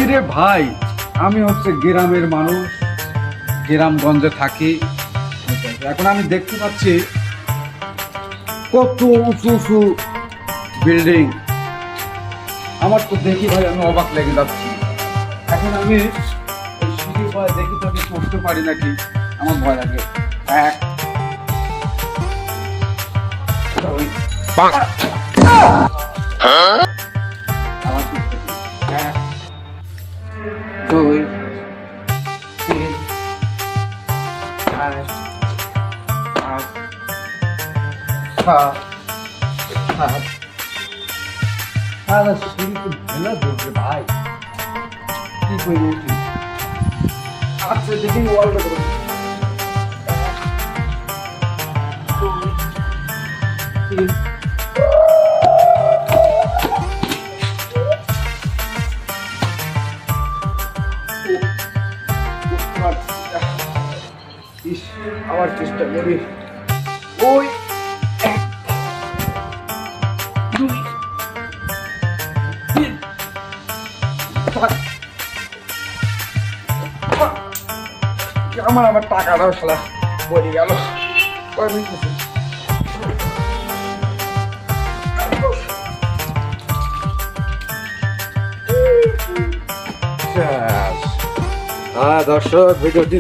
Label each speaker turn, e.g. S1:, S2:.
S1: রে ভাই, আমি হচ্ছে গ্রামের মানুষ, গ্রামগঞ্জে থাকি। এখন আমি দেখতে পাচ্ছি কত উঁচু উঁচু বিল্ডিং। আমার তো দেখি ভাই আমি অবাক লেগে যাচ্ছি। এখন আমি সিঁড়ি ভয় দেখি তো আমি করতে পারি নাকি, আমার ভয় লাগে। এক দুই তিন চার পাঁচ ছয় সাত। আরে সিঁড়ি তো ভেঙে ধরবে ভাই, কি করবো? আচ্ছা দেখি ওয়ালটা করবো। আবার চেষ্টা করি। ওই এক দুই তিন চার। আমার আবার টাকাটাও শালা বলে গেল। দর্শক ভিডিওটি